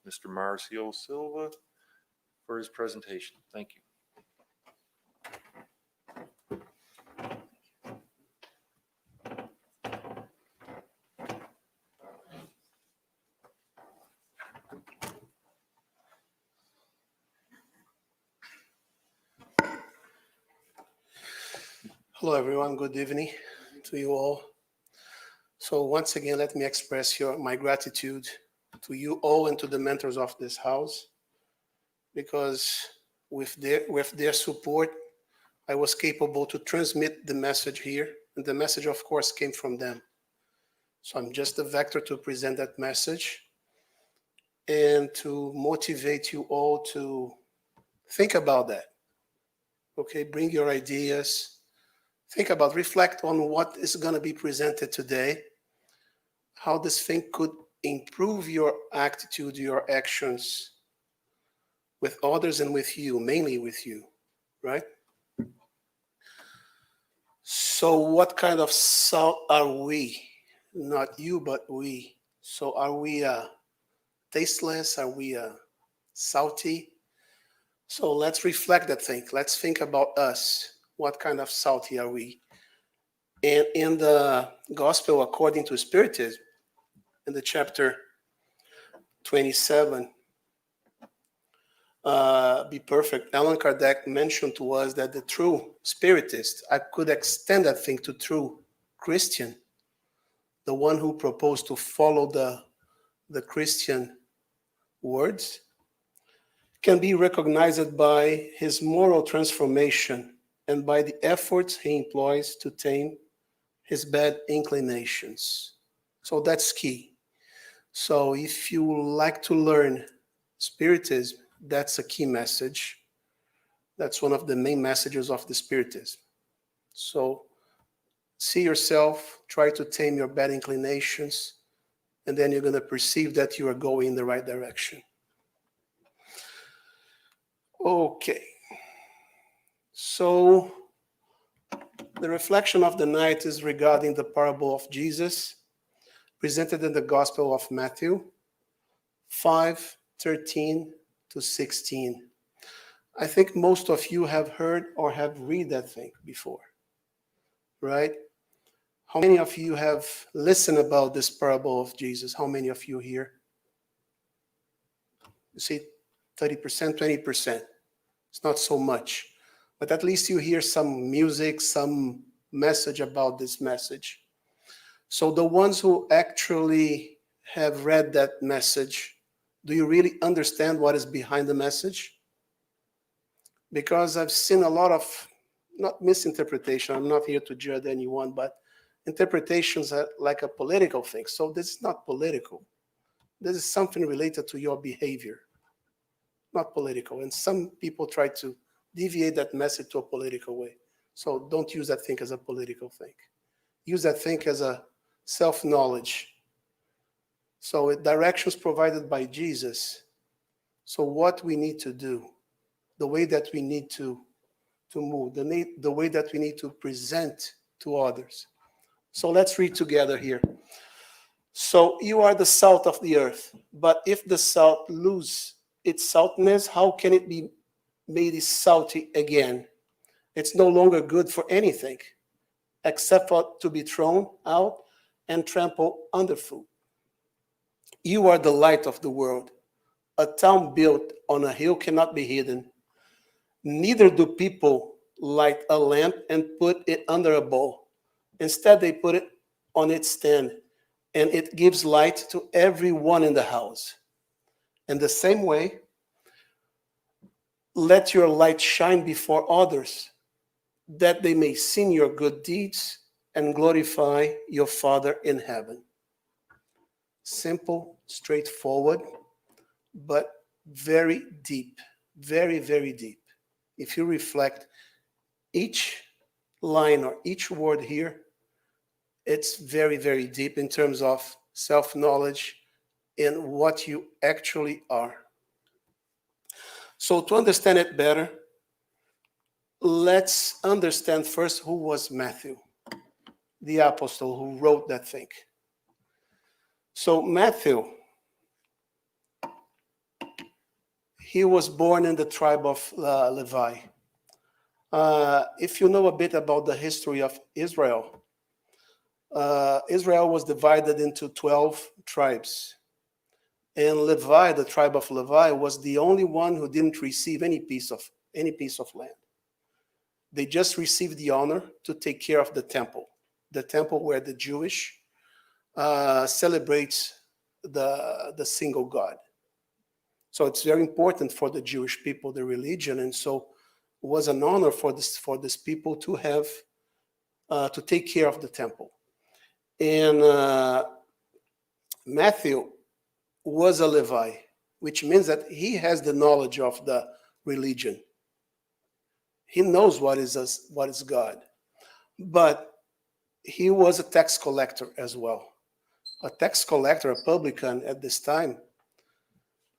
Mr. Marcio Silva for his presentation. Thank you. Hello, everyone. Good evening to you all. So once again, let me express my gratitude to you all and to the mentors of this house, because with their support, I was capable to transmit the message here, and the message, of course, came from them. So I'm just a vector to present that message and to motivate you all to think about that. Okay, bring your ideas. Think about, reflect on what is going to be presented today, how this thing could improve your attitude, your actions with others and with you, mainly with you, right? So what kind of salt are we? Not you, but we. So are we tasteless? Are we salty? So let's reflect that thing. Let's think about us. What kind of salty are we? And in the Gospel according to Spiritism, in the chapter 27, Be Perfect, Allan Kardec mentioned to us that the true Spiritist, I could extend that thing to true Christian, the one who proposed to follow the Christian words, can be recognized by his moral transformation and by the efforts he employs to tame his bad inclinations. So that's key. So if you like to learn Spiritism, that's a key message. That's one of the main messages of the Spiritism. So see yourself, try to tame your bad inclinations, and then you're going to perceive that you are going in the right direction. Okay. So the reflection of the night is regarding the parable of Jesus, presented in the Gospel of Matthew 5:13 to 16. I think most of you have heard or have read that thing before, right? How many of you have listened about this parable of Jesus? How many of you here? You see 30%, 20%. It's not so much. But at least you hear some music, some message about this message. So the ones who actually have read that message, do you really understand what is behind the message? Because I've seen a lot of, not misinterpretation, I'm not here to judge anyone, but interpretations are like a political thing. So this is not political. This is something related to your behavior, not political. And some people try to deviate that message to a political way. So don't use that thing as a political thing. Use that thing as a self-knowledge. So directions provided by Jesus. So what we need to do, the way that we need to move, the way that we need to present to others. So let's read together here. So you are the salt of the earth, but if the salt lose its saltness, how can it be made salty again? It's no longer good for anything except for to be thrown out and trampled underfoot. You are the light of the world. A town built on a hill cannot be hidden. Neither do people light a lamp and put it under a bowl. Instead, they put it on its stand, and it gives light to everyone in the house. In the same way, let your light shine before others, that they may see your good deeds and glorify your Father in heaven. Simple, straightforward, but very deep, very, very deep. If you reflect each line or each word here, it's very, very deep in terms of self-knowledge and what you actually are. So to understand it better, let's understand first who was Matthew, the apostle who wrote that thing. So Matthew he was born in the tribe of Levi. If you know a bit about the history of Israel, Israel was divided into 12 tribes. And Levi, the tribe of Levi, was the only one who didn't receive any piece of land. They just received the honor to take care of the temple where the Jewish celebrates the single God. So it's very important for the Jewish people, the religion, and so it was an honor for this people to have to take care of the temple. And Matthew was a Levi, which means that he has the knowledge of the religion. He knows what is God, but he was a tax collector as well. A tax collector, a publican at this time.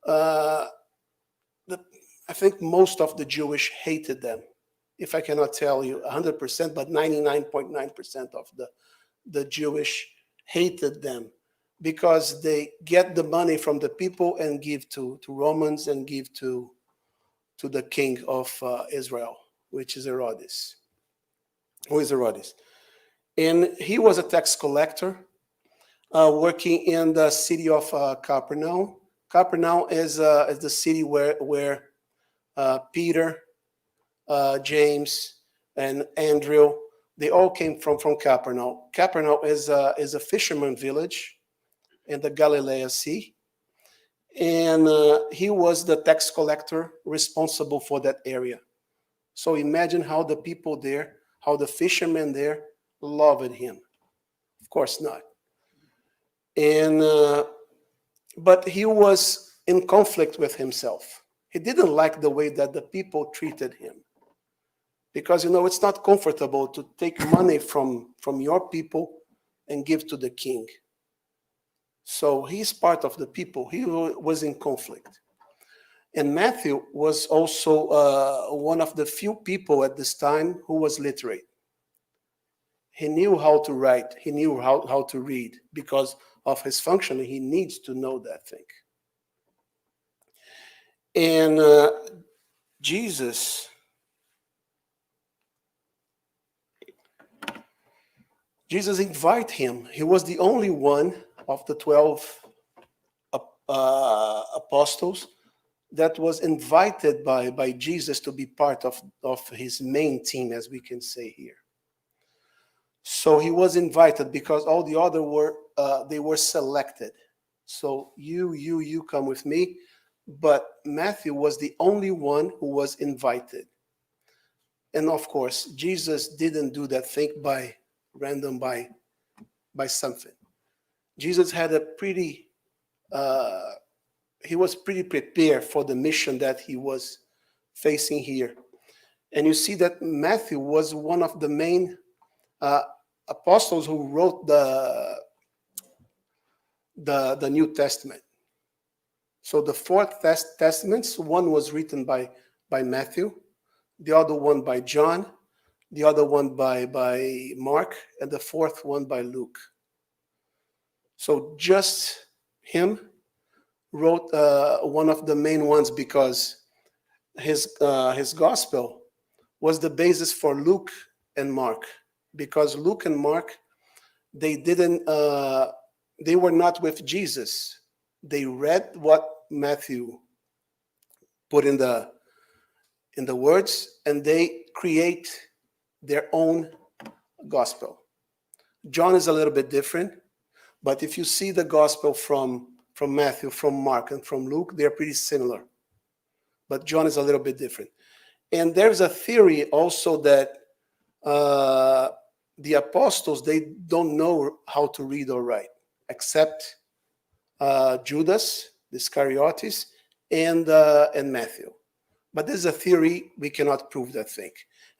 I think most of the Jewish hated them. If I cannot tell you 100%, but 99.9% of the Jewish hated them because they get the money from the people and give to Romans and give to the king of Israel, which is Herodes. Who is Herodes? And he was a tax collector working in the city of Capernaum. Capernaum is the city where Peter, James, and Andrew, they all came from Capernaum. Capernaum is a fisherman village in the Galilee Sea. And he was the tax collector responsible for that area. So imagine how the people there, how the fishermen there loved him. Of course not. And but he was in conflict with himself. He didn't like the way that the people treated him. Because, it's not comfortable to take money from your people and give to the king. So he's part of the people. He was in conflict. And Matthew was also one of the few people at this time who was literate. He knew how to write. He knew how to read. Because of his function, he needs to know that thing. And Jesus invited him. He was the only one of the 12 apostles that was invited by Jesus to be part of his main team, as we can say here. So he was invited because all the other they were selected. So you come with me. But Matthew was the only one who was invited. And of course, Jesus didn't do that thing by random, by something. Jesus had he was pretty prepared for the mission that he was facing here. And you see that Matthew was one of the main apostles who wrote the New Testament. So the 4 Testaments, one was written by Matthew, the other one by John, the other one by Mark, and the 4th one by Luke. So just him wrote one of the main ones because his gospel was the basis for Luke and Mark. Because Luke and Mark, they were not with Jesus. They read what Matthew put in the words, and they create their own gospel. John is a little bit different, but if you see the gospel from Matthew, from Mark, and from Luke, they're pretty similar. But John is a little bit different. And there's a theory also that the apostles, they don't know how to read or write, except Judas, Iscariotes, and Matthew. But this is a theory, we cannot prove that thing.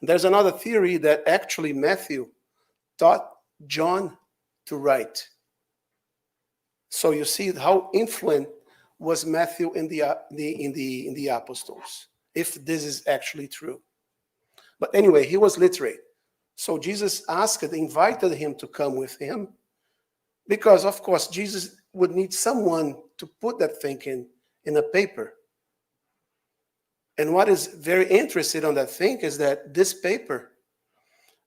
And there's another theory that actually Matthew taught John to write. So you see how influent was Matthew in the apostles, if this is actually true. But anyway, he was literate. So Jesus invited him to come with him, because of course Jesus would need someone to put that thing in a paper. And what is very interesting on that thing is that this paper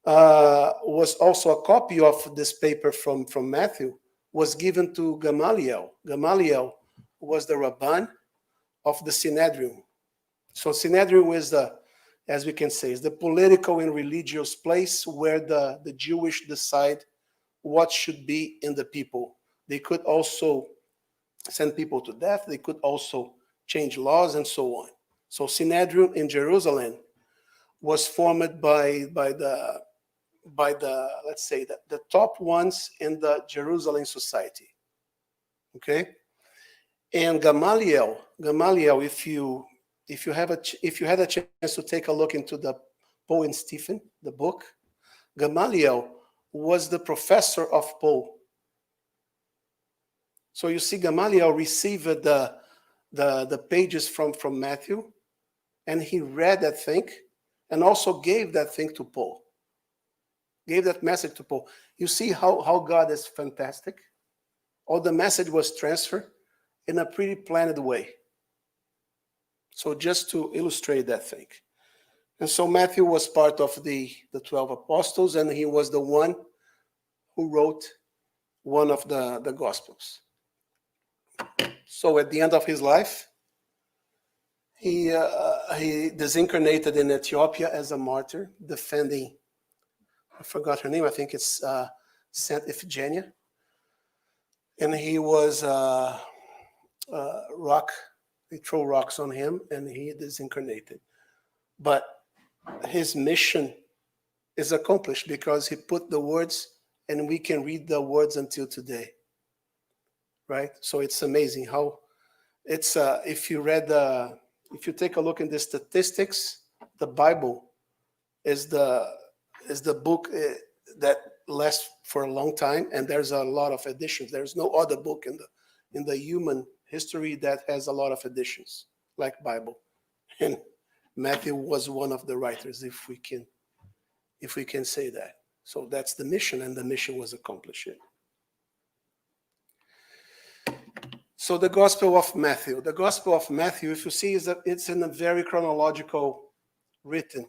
was also a copy of this paper from Matthew, was given to Gamaliel. Gamaliel was the Rabban of the Synedrium. So Synedrium is the, as we can say, is the political and religious place where the Jewish decide what should be in the people. They could also send people to death. They could also change laws and so on. So Synedrium in Jerusalem was formed by the let's say the top ones in the Jerusalem society. Okay, and Gamaliel, if you had a chance to take a look into the Paul and Stephen, the book, Gamaliel was the professor of Paul. So you see, Gamaliel received the pages from Matthew, and he read that thing, and also gave that thing to Paul. Gave that message to Paul. You see how God is fantastic? All the message was transferred in a pretty planned way. So just to illustrate that thing. And so Matthew was part of the 12 apostles, and he was the one who wrote one of the Gospels. So at the end of his life, he disincarnated in Ethiopia as a martyr, defending, I forgot her name, I think it's Saint Iphigenia. And he was they throw rocks on him, and he disincarnated. But his mission is accomplished because he put the words, and we can read the words until today. Right? So it's amazing how it's if you take a look in the statistics, the Bible is the book that lasts for a long time, and there's a lot of editions. There's no other book in the human history that has a lot of editions like Bible. And Matthew was one of the writers, if we can say that. So that's the mission, and the mission was accomplished. So the Gospel of Matthew. The Gospel of Matthew, if you see, it's in a very chronological written.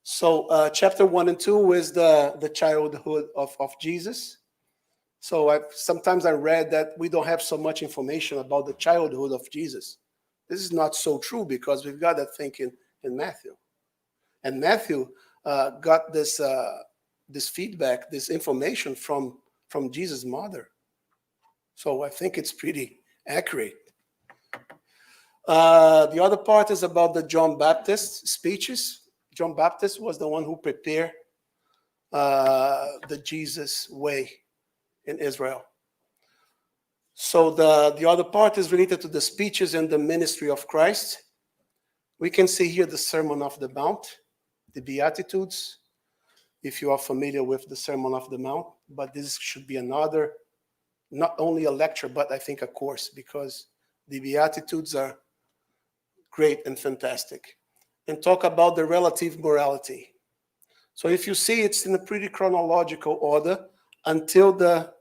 So chapter 1 and 2 is the childhood of Jesus. So sometimes I read that we don't have so much information about the childhood of Jesus. This is not so true because we've got that thing in Matthew. And Matthew got this feedback, this information from Jesus' mother. So I think it's pretty accurate. The other part is about the John Baptist speeches. John Baptist was the one who prepared the Jesus way in Israel. So the other part is related to the speeches and the ministry of Christ. We can see here the Sermon of the Mount, the Beatitudes, if you are familiar with the Sermon of the Mount. But this should be another, not only a lecture, but I think a course, because the Beatitudes are great and fantastic. And talk about the relative morality. So if you see, it's in a pretty chronological order until the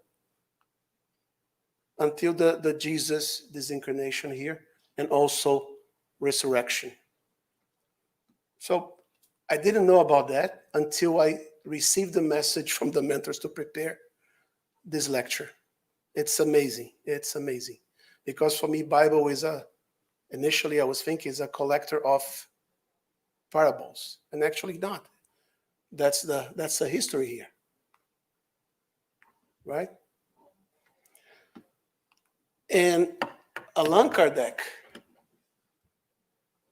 Jesus disincarnation here, and also resurrection. So I didn't know about that until I received the message from the mentors to prepare this lecture. It's amazing. It's amazing. Because for me, Bible is initially I was thinking is a collector of parables, and actually not. That's the history here. Right? And Allan Kardec,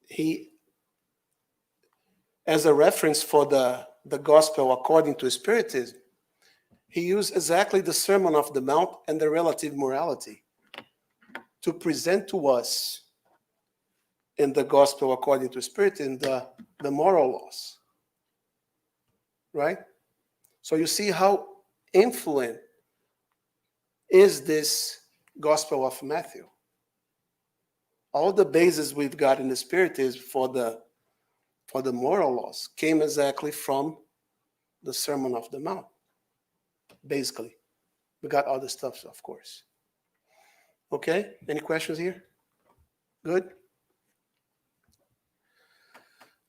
he, as a reference for the gospel according to Spiritism, he used exactly the Sermon of the Mount and the relative morality to present to us in the gospel according to Spiritism the moral laws. Right? So you see how influent is this Gospel of Matthew. All the bases we've got in the Spiritism for the moral laws came exactly from the Sermon of the Mount. Basically, we got other stuff, of course. Okay, any questions here? Good.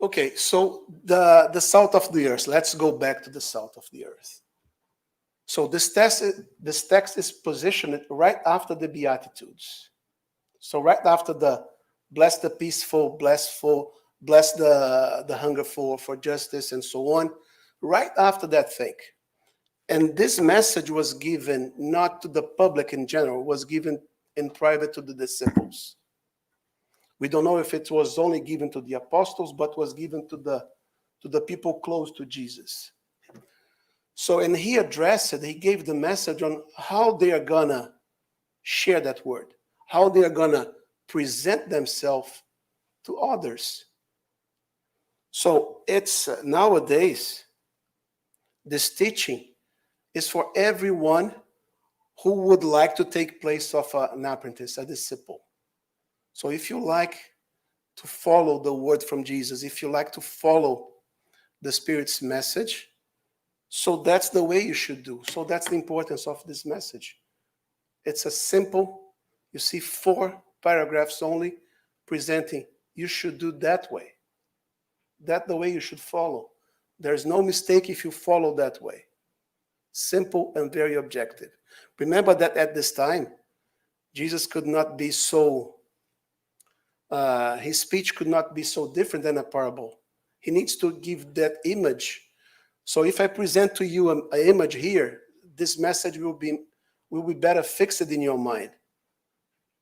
Okay, so the salt of the earth. Let's go back to the salt of the earth. So this text is positioned right after the Beatitudes. So right after the bless the peaceful, bless the hunger for justice and so on. Right after that thing. And this message was given not to the public in general, was given in private to the disciples. We don't know if it was only given to the apostles, but was given to the people close to Jesus. So, and he addressed it, he gave the message on how they are gonna share that word, how they are gonna present themselves to others. So it's nowadays, this teaching is for everyone who would like to take place of an apprentice, a disciple. So if you like to follow the word from Jesus, if you like to follow the Spirit's message, so that's the way you should do. So that's the importance of this message. It's a simple, you see 4 paragraphs only presenting, you should do that way. That's the way you should follow. There's no mistake if you follow that way. Simple and very objective. Remember that at this time, Jesus could not be so, his speech could not be so different than a parable. He needs to give that image. So if I present to you an image here, this message will be better fixed in your mind.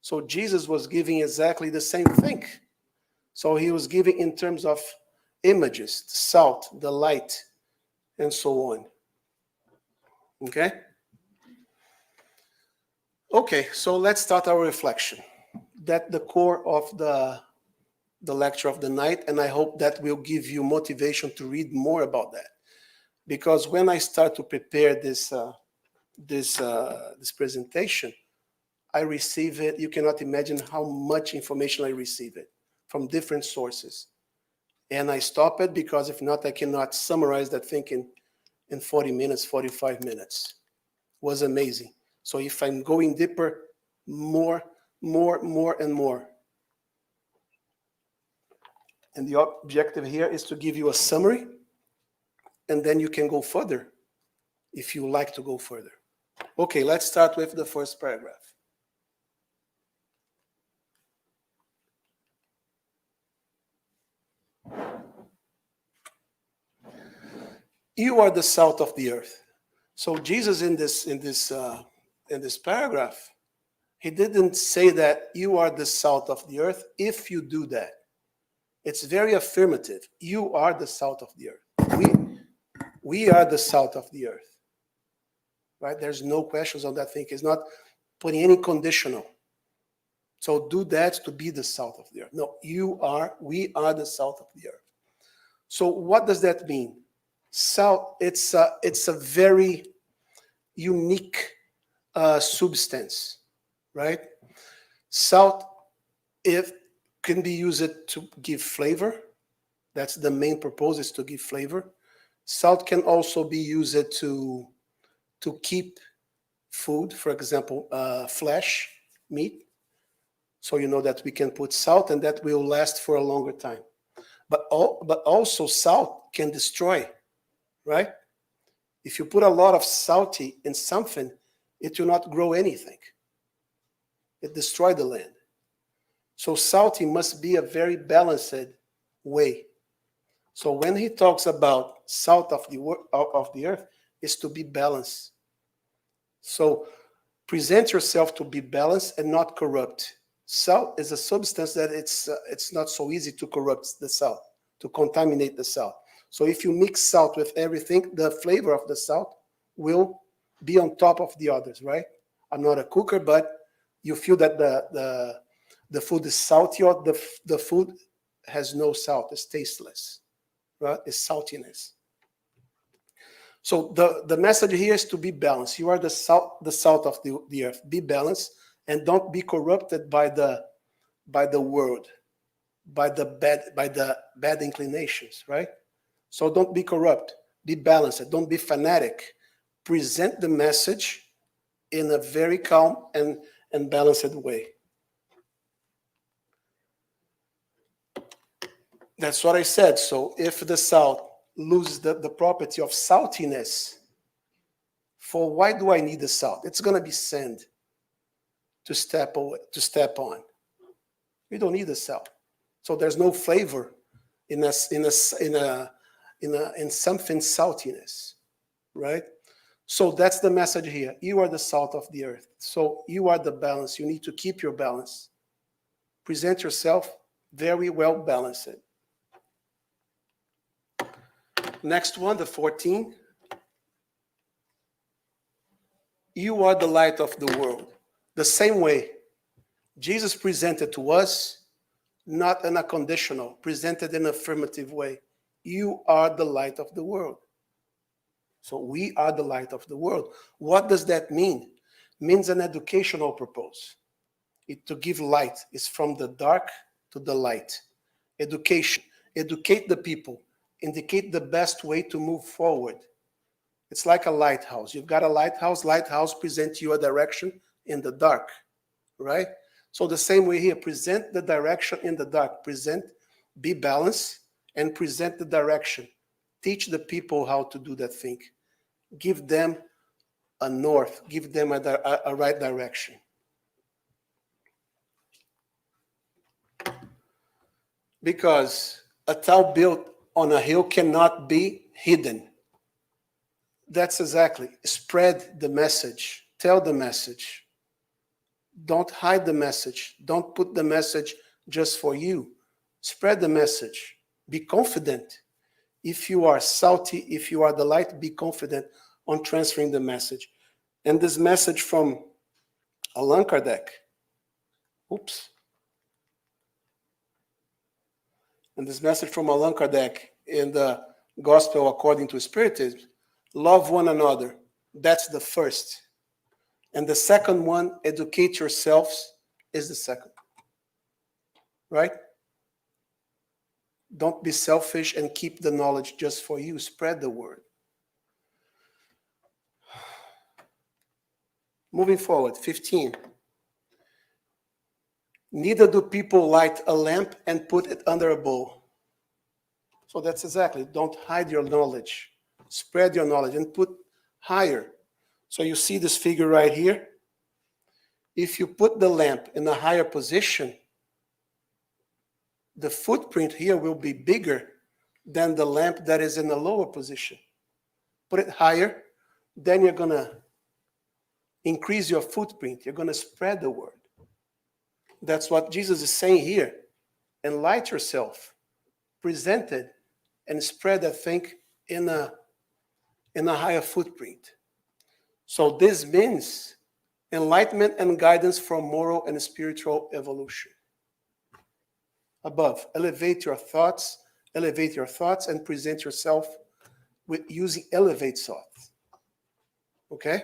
So Jesus was giving exactly the same thing. So he was giving in terms of images, the salt, the light, and so on. Okay? Okay, so let's start our reflection. That's the core of the lecture of the night, and I hope that will give you motivation to read more about that. Because when I start to prepare this presentation, I receive it. You cannot imagine how much information I receive it from different sources. And I stop it because if not, I cannot summarize that thing in 40 minutes, 45 minutes. It was amazing. So if I'm going deeper, more, and more. And the objective here is to give you a summary, and then you can go further if you like to go further. Okay, let's start with the first paragraph. You are the salt of the earth. So Jesus in this paragraph, he didn't say that you are the salt of the earth if you do that. It's very affirmative. You are the salt of the earth. We are the salt of the earth. Right? There's no questions on that thing. It's not putting any conditional. So do that to be the salt of the earth. No, we are the salt of the earth. So what does that mean? Salt, it's a very unique substance, right? Salt, it can be used to give flavor. That's the main purpose, is to give flavor. Salt can also be used to keep food, for example, flesh, meat. So you know that we can put salt and that will last for a longer time. But also salt can destroy, right? If you put a lot of salty in something, it will not grow anything. It destroys the land. So salty must be a very balanced way. So when he talks about salt of the earth, is to be balanced. So present yourself to be balanced and not corrupt. Salt is a substance that it's not so easy to corrupt the salt, to contaminate the salt. So if you mix salt with everything, the flavor of the salt will be on top of the others, right? I'm not a cooker, but you feel that the food is salty, or the food has no salt, it's tasteless, right? It's saltiness. So the message here is to be balanced. You are the salt of the earth. Be balanced and don't be corrupted by the world, by the bad inclinations, right? So don't be corrupt. Be balanced. Don't be fanatic. Present the message in a very calm and balanced way. That's what I said. So if the salt loses the property of saltiness, for why do I need the salt? It's going to be sand to step on. You don't need the salt. So there's no flavor in something saltiness, right? So that's the message here. You are the salt of the earth. So you are the balance. You need to keep your balance. Present yourself very well balanced. Next one, the 14. You are the light of the world. The same way Jesus presented to us, not in a conditional, presented in an affirmative way. You are the light of the world. So we are the light of the world. What does that mean? It means an educational purpose. To give light is from the dark to the light. Education. Educate the people. Indicate the best way to move forward. It's like a lighthouse. You've got a lighthouse. Lighthouse presents you a direction in the dark, right? So the same way here, present the direction in the dark. Be balanced, and present the direction. Teach the people how to do that thing. Give them a north. Give them a right direction. Because a town built on a hill cannot be hidden. That's exactly. Spread the message. Tell the message. Don't hide the message. Don't put the message just for you. Spread the message. Be confident. If you are salty, if you are the light, be confident on transferring the message. And this message from Allan Kardec. And this message from Allan Kardec in the Gospel according to Spiritism, love one another. That's the first. And the second one, educate yourselves, is the second. Right? Don't be selfish and keep the knowledge just for you. Spread the word. Moving forward, 15. Neither do people light a lamp and put it under a bowl. So that's exactly, don't hide your knowledge. Spread your knowledge and put higher. So you see this figure right here? If you put the lamp in a higher position, the footprint here will be bigger than the lamp that is in a lower position. Put it higher, then you're going to increase your footprint. You're going to spread the word. That's what Jesus is saying here. Enlighten yourself, present it, and spread that thing in a higher footprint. So this means enlightenment and guidance for moral and spiritual evolution. Above, elevate your thoughts and present yourself with using elevate thoughts. Okay?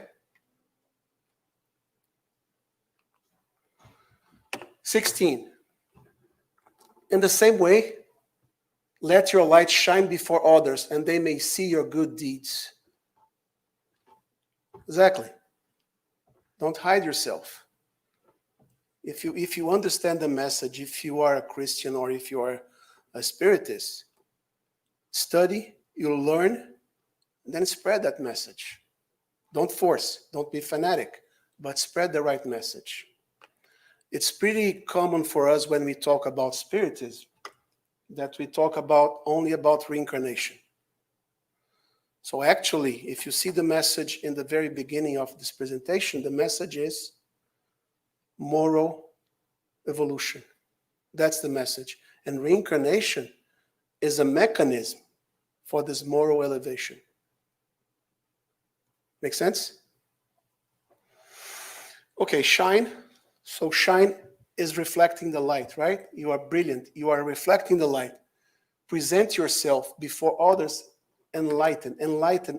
16. In the same way, let your light shine before others, and they may see your good deeds. Exactly. Don't hide yourself. If you understand the message, if you are a Christian or if you are a Spiritist, study, you'll learn, then spread that message. Don't force, don't be fanatic, but spread the right message. It's pretty common for us when we talk about Spiritism that we talk only about reincarnation. So actually, if you see the message in the very beginning of this presentation, the message is moral evolution. That's the message. And reincarnation is a mechanism for this moral elevation. Make sense? Okay, shine. So shine is reflecting the light, right? You are brilliant. You are reflecting the light. Present yourself before others. Enlighten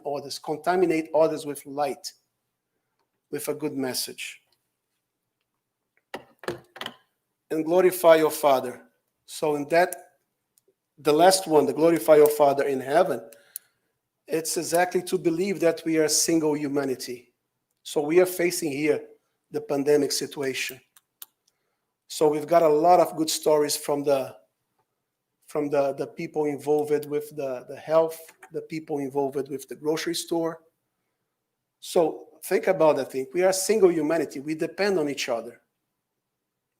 others. Contaminate others with light, with a good message. And glorify your Father. So in that, the last one, the glorify your Father in heaven, it's exactly to believe that we are a single humanity. So we are facing here the pandemic situation. So we've got a lot of good stories from the from the people involved with the health, the people involved with the grocery store. So think about that thing. We are a single humanity. We depend on each other,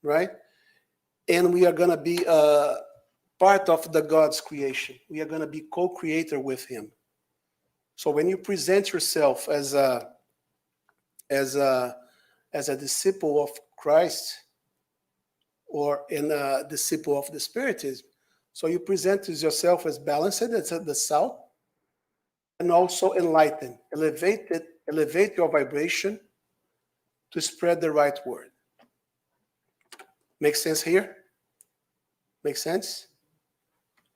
right? And we are going to be part of the God's creation. We are going to be co-creator with him. So when you present yourself as a disciple of Christ, or a disciple of the Spiritism, so you present yourself as balanced, as the south, and also enlighten, elevate your vibration to spread the right word. Make sense here? Make sense?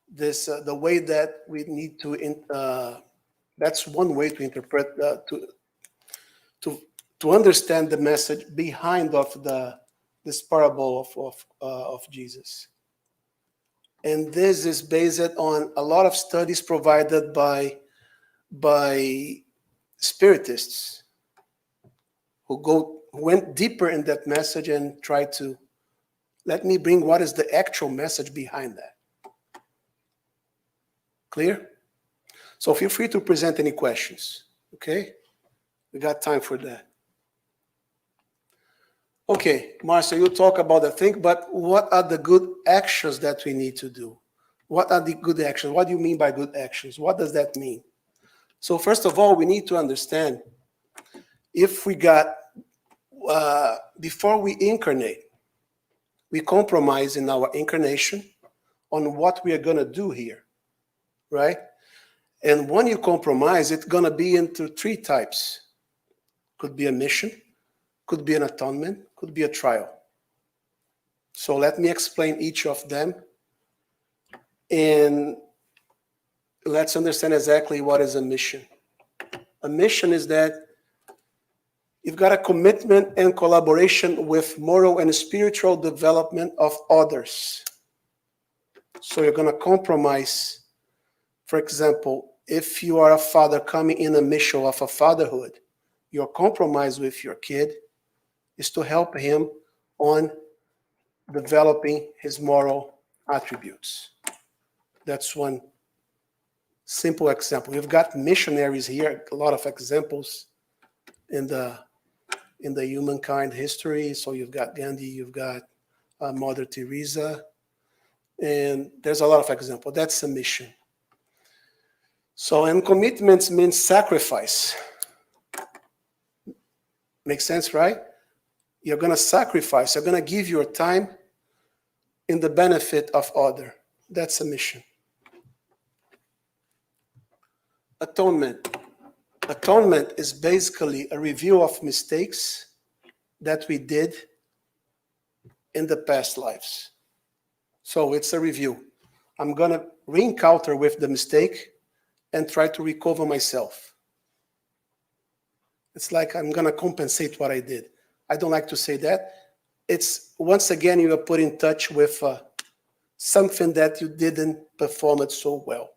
This the way that we need to. That's one way to interpret to understand the message behind of this parable of Jesus. And this is based on a lot of studies provided by spiritists who went deeper in that message and tried to let me bring what is the actual message behind that. Clear? So feel free to present any questions. Okay? We got time for that. Okay, Marcio, you talk about the thing, but what are the good actions that we need to do? What are the good actions? What do you mean by good actions? What does that mean? So first of all, we need to understand if we got, before we incarnate, we compromise in our incarnation on what we are going to do here, right? And when you compromise, it's going to be into three types. Could be a mission, could be an atonement, could be a trial. So let me explain each of them, and let's understand exactly what is a mission. A mission is that you've got a commitment and collaboration with moral and spiritual development of others. So you're going to compromise. For example, if you are a father coming in a mission of a fatherhood, your compromise with your kid is to help him on developing his moral attributes. That's one simple example. We've got missionaries here, a lot of examples in the humankind history. So you've got Gandhi, you've got Mother Teresa, and there's a lot of examples. That's a mission. So, and commitments means sacrifice. Makes sense, right? You're going to sacrifice. You're going to give your time in the benefit of other. That's a mission. Atonement. Atonement is basically a review of mistakes that we did in the past lives. So it's a review. I'm going to re-encounter with the mistake and try to recover myself. It's like I'm going to compensate what I did. I don't like to say that. It's, once again, you are put in touch with something that you didn't perform it so well.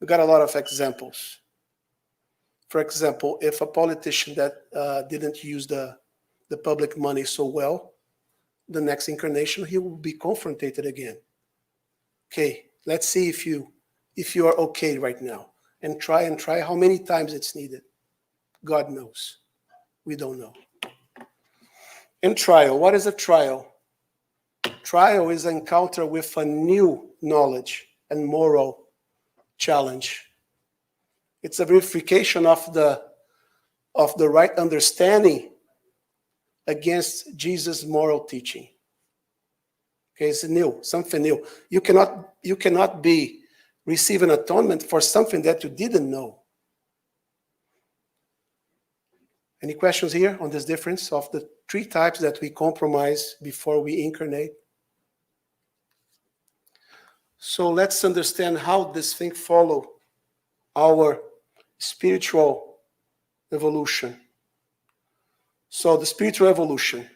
We got a lot of examples. For example, if a politician that didn't use the public money so well, the next incarnation, he will be confronted again. Okay, let's see if you are okay right now. And try how many times it's needed. God knows. We don't know. And trial. What is a trial? Trial is an encounter with a new knowledge and moral challenge. It's a verification of the right understanding against Jesus' moral teaching. Okay, it's new, something new. You cannot be receiving atonement for something that you didn't know. Any questions here on this difference of the three types that we compromise before we incarnate? So let's understand how this thing follows our spiritual evolution. So the spiritual evolution,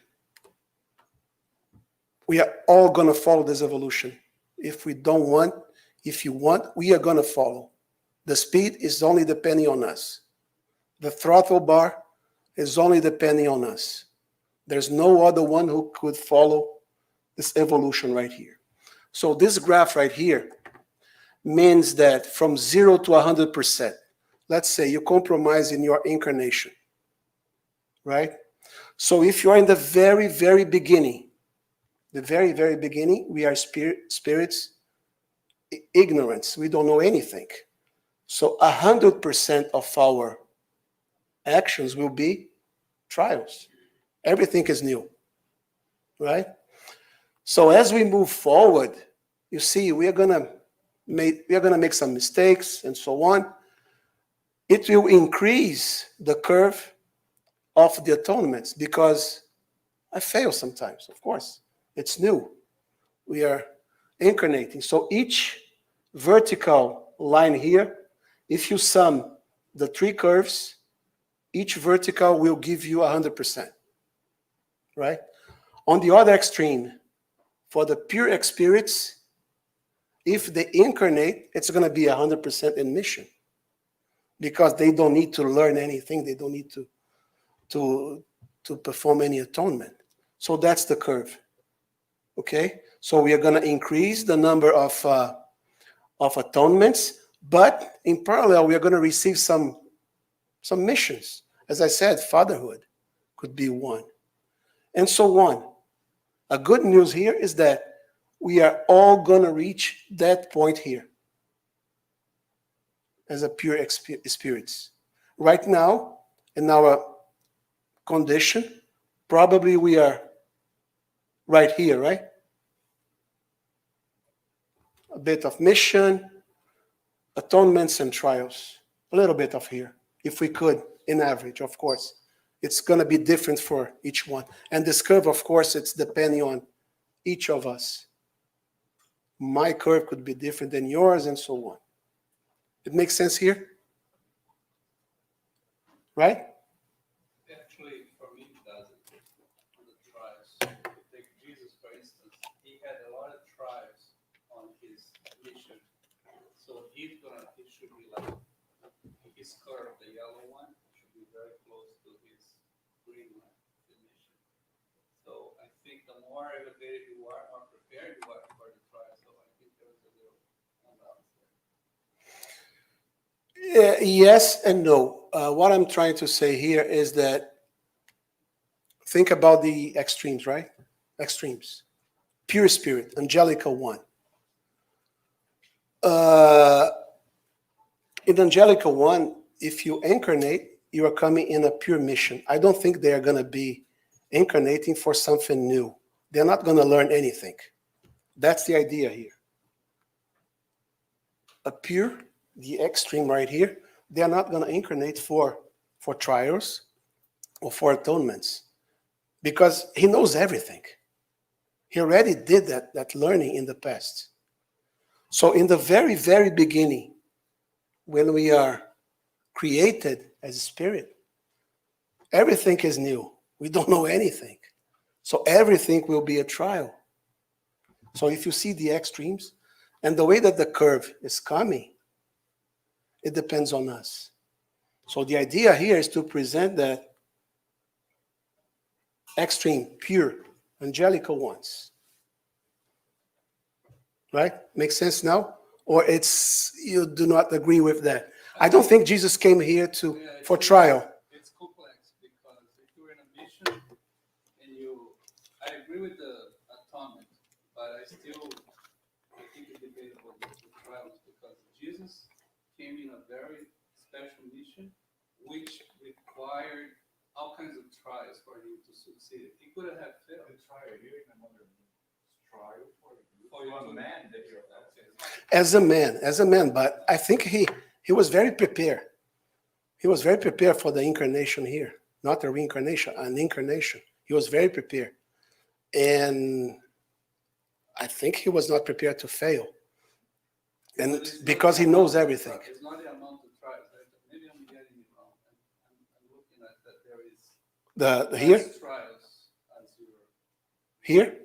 we are all going to follow this evolution. If we don't want, if you want, we are going to follow. The speed is only depending on us. The throttle bar is only depending on us. There's no other one who could follow this evolution right here. So this graph right here means that from 0 to 100%, let's say you compromise in your incarnation, right? So if you are in the very, very beginning, we are spirits, ignorance. We don't know anything. So 100% of our actions will be trials. Everything is new, right? So as we move forward, you see, we are gonna make some mistakes and so on. It will increase the curve of the atonements because I fail sometimes, of course. It's new. We are incarnating. So each vertical line here, if you sum the three curves, each vertical will give you 100%, right? On the other extreme, for the pure spirits, if they incarnate, it's going to be 100% in mission because they don't need to learn anything. They don't need to perform any atonement. So that's the curve. Okay? So we are going to increase the number of atonements, but in parallel, we are going to receive some missions. As I said, fatherhood could be one, and so on. A good news here is that we are all going to reach that point here as a pure spirits. Right now, in our condition, probably we are right here, right? A bit of mission, atonements, and trials. A little bit of here, if we could, in average, of course. It's going to be different for each one. And this curve, of course, it's depending on each of us. My curve could be different than yours, and so on. It makes sense here? Right? Actually, for me, it doesn't. The trials. Take Jesus, for instance. He had a lot of trials on his mission. So he should be like his curve, the yellow one, should be very close to his green one, the mission. So I think the more elevated you are, more prepared you are for the trial. So I think there's a little imbalance there. Yes and no. What I'm trying to say here is that think about the extremes, right? Extremes. Pure spirit, Angelica 1. In Angelica 1, if you incarnate, you are coming in a pure mission. I don't think they are going to be incarnating for something new. They're not going to learn anything. That's the idea here. A pure, the extreme right here, they are not going to incarnate for trials or for atonements because he knows everything. He already did that learning in the past. So in the very, very beginning, when we are created as a spirit, everything is new. We don't know anything. So everything will be a trial. So if you see the extremes and the way that the curve is coming, it depends on us. So the idea here is to present that extreme, pure, angelical ones. Right? Makes sense now? Or it's you do not agree with that? I don't think Jesus came here for trial. It's complex because if you're in a mission and I agree with the atonement, but I think it's debatable with the trials because Jesus came in a very special mission which required all kinds of trials for him to succeed. He could have failed. The trial here in another trial for you. For you to man that you're As a man, but I think he was very prepared. He was very prepared for the incarnation here, not a reincarnation, an incarnation. He was very prepared. And I think he was not prepared to fail. And because he knows everything. It's not the amount of trials. Maybe I'm getting it wrong. I'm looking at that there is Here? trials as zero. Here?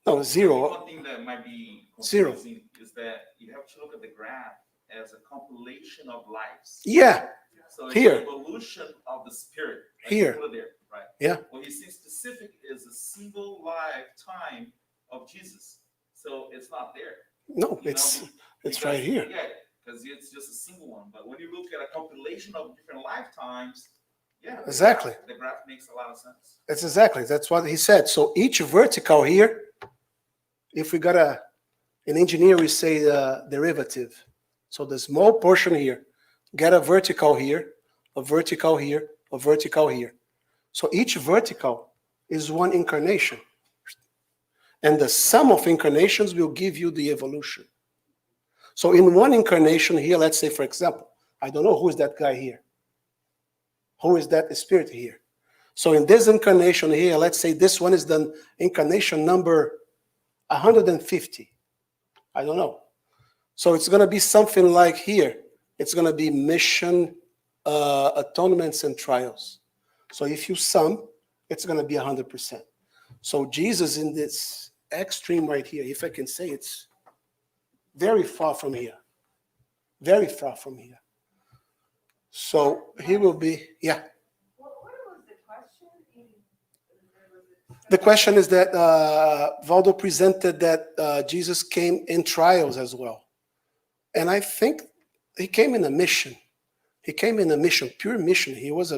No, zero. One thing that might be Zero. confusing is that you have to look at the graph as a compilation of lives. Yeah, So it's Here. the evolution of the spirit. Like Here. you put it there, right? Yeah. What you see specific is a single lifetime of Jesus. So it's not there. No, you know, it's because- right here. Yeah, because it's just a single one. But when you look at a compilation of different lifetimes, yeah, Exactly. the graph makes a lot of sense. That's what he said. So each vertical here, if we got an engineer, we say derivative. So the small portion here, get a vertical here, a vertical here, a vertical here. So each vertical is one incarnation. And the sum of incarnations will give you the evolution. So in one incarnation here, let's say, for example, I don't know who is that guy here. Who is that spirit here? So in this incarnation here, let's say this one is the incarnation number 150. I don't know. So it's going to be something like here. It's going to be mission, atonements, and trials. So if you sum, it's going to be 100%. So Jesus in this extreme right here, if I can say, it's very far from here. Very far from here. So he will be, yeah. What was the question? The question is that Valdo presented that Jesus came in trials as well. And I think he came in a mission. He came in a mission, pure mission. He was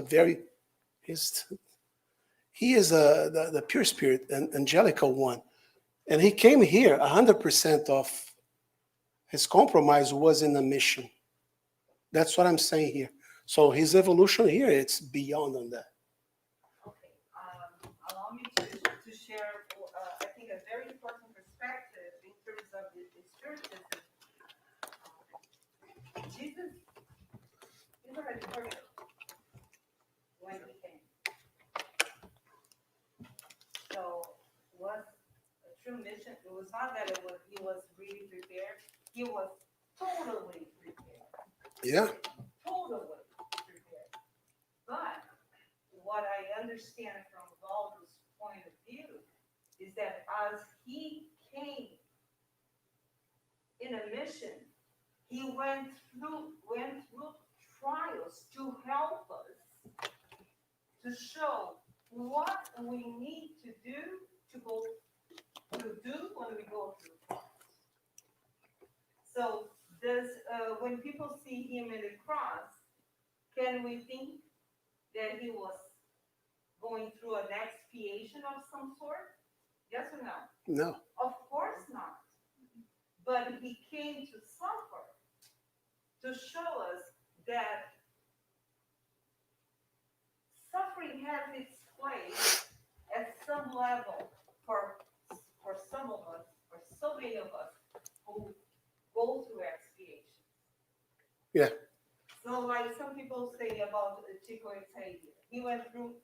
he is the pure spirit, an angelical one. And he came here, 100% of his compromise was in a mission. That's what I'm saying here. So his evolution here, it's beyond on that. Okay, allow me to share, I think, a very important perspective in terms of the Spiritism. Jesus, he's already perfect when he came. So was a true mission. It was not that he was really prepared. He was totally prepared. Yeah. Totally prepared. But what I understand from Valdo's point of view is that as he came in a mission, he went through trials to help us to show what we need to do when we go through trials. So when people see him in the cross, can we think that he was going through an expiation of some sort? Yes or no? No. Of course not. But he came to suffer, to show us that suffering has its place at some level for some of us, for so many of us who go through expiation. Yeah. So like some people say about Chico Xavier, he went through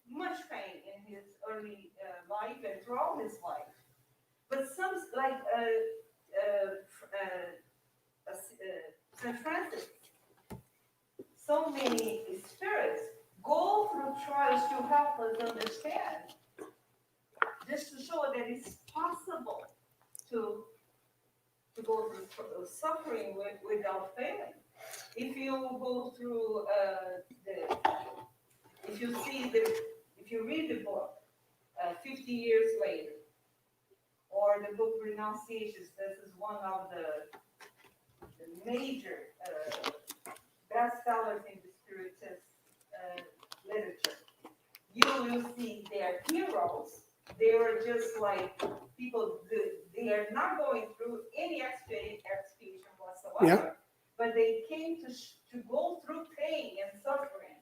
much pain in his early life and throughout his life. But some, like St. Francis, so many spirits go through trials to help us understand, just to show that it's possible to go through suffering without failing. If you go through if you read the book 50 years later, or the book Renunciations, this is one of the major bestsellers in the Spiritist literature. You will see their heroes. They were just like people. They are not going through any expiation whatsoever. Yeah. But they came to go through pain and suffering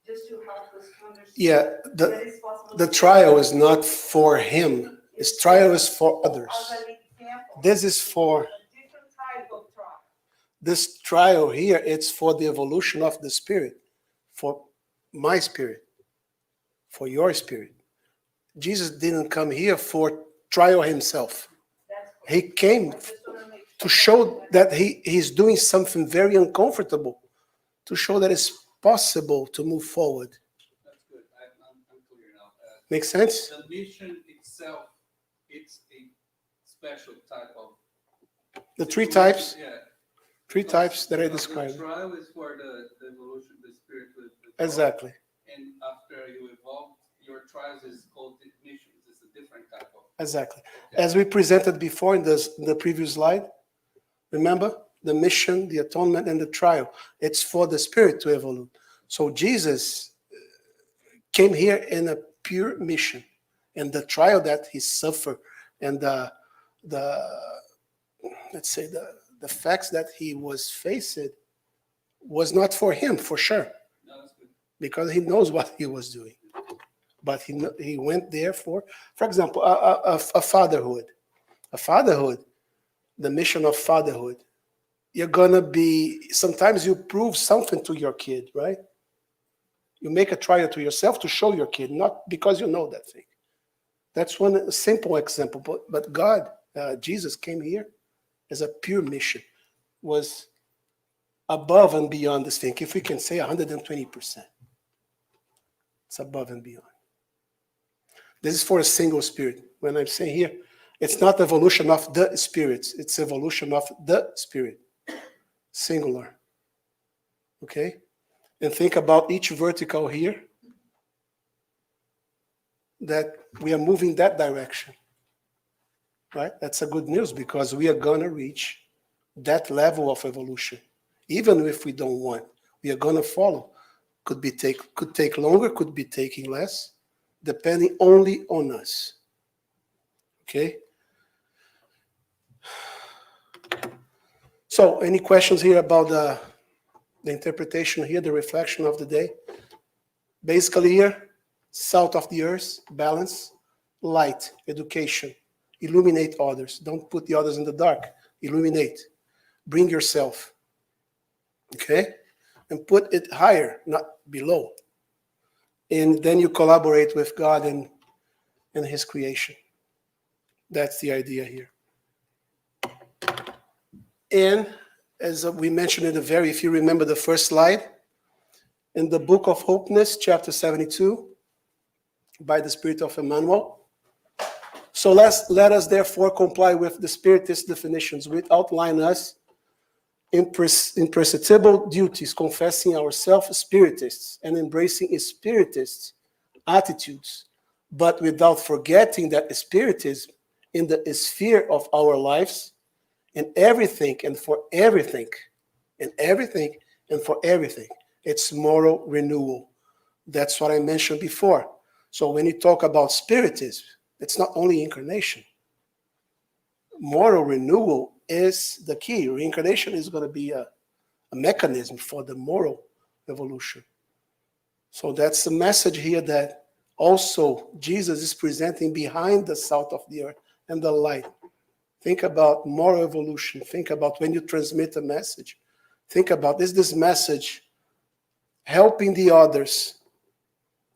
just to help us to understand. Yeah, that it's possible the to- trial is not for him. His trial is for others. As an example, This is for a different type of trial. this trial here. It's for the evolution of the spirit, for my spirit, for your spirit. Jesus didn't come here for trial himself. That's correct. He came I just wanna make to sure show that he's doing something very uncomfortable, to show that it's possible to move forward. That's good. I'm clear now. Make sense? The mission itself, it's a special type of. The three types, Yeah. that I The described. trial is for the evolution, the spirit will evolve. Exactly. And after you evolve, your trials is called missions. It's a different type of Exactly. As we presented before in the previous slide, remember the mission, the atonement, and the trial. It's for the spirit to evolve. So Jesus came here in a pure mission, and the trial that he suffered, and the let's say the facts that he was facing was not for him, for sure, No, that's good. because he knows what he was doing. But he went there for example, a fatherhood. A fatherhood, the mission of fatherhood. You're gonna be, sometimes you prove something to your kid, right? You make a trial to yourself to show your kid, not because you know that thing. That's one simple example. But God, Jesus came here as a pure mission, was above and beyond this thing. If we can say 120%, it's above and beyond. This is for a single spirit. When I'm saying here, it's not evolution of the spirits, it's evolution of the spirit, singular. Okay? And think about each vertical here, that we are moving that direction. Right? That's a good news, because we are gonna reach that level of evolution. Even if we don't want, we are gonna follow. Could take longer, could be taking less, depending only on us. Okay? So, any questions here about the interpretation here, the reflection of the day? Basically here, salt of the earth, balance, light, education, illuminate others. Don't put the others in the dark. Illuminate. Bring yourself. Okay? And put it higher, not below. And then you collaborate with God and his creation. That's the idea here. And as we mentioned in if you remember the first slide, in the book of Hopeness, chapter 72, by the Spirit of Emmanuel. So let us therefore comply with the Spiritist definitions, which outline us imperceptible duties, confessing ourselves Spiritists and embracing Spiritist attitudes, but without forgetting that Spiritism in the sphere of our lives, in everything and for everything, in everything and for everything, it's moral renewal. That's what I mentioned before. So when you talk about Spiritism, it's not only incarnation. Moral renewal is the key. Reincarnation is going to be a mechanism for the moral evolution. So that's the message here that also Jesus is presenting behind the salt of the earth and the light. Think about moral evolution. Think about when you transmit a message. Think about, is this message helping the others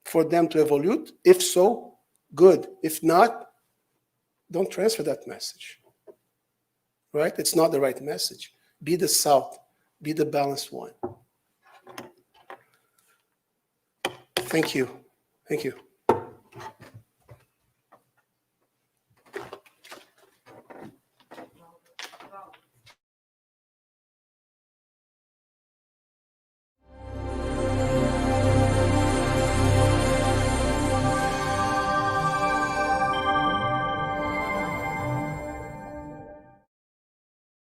for them to evolve? If so, good. If not, don't transfer that message. Right? It's not the right message. Be the salt. Be the balanced one. Thank you. Thank you.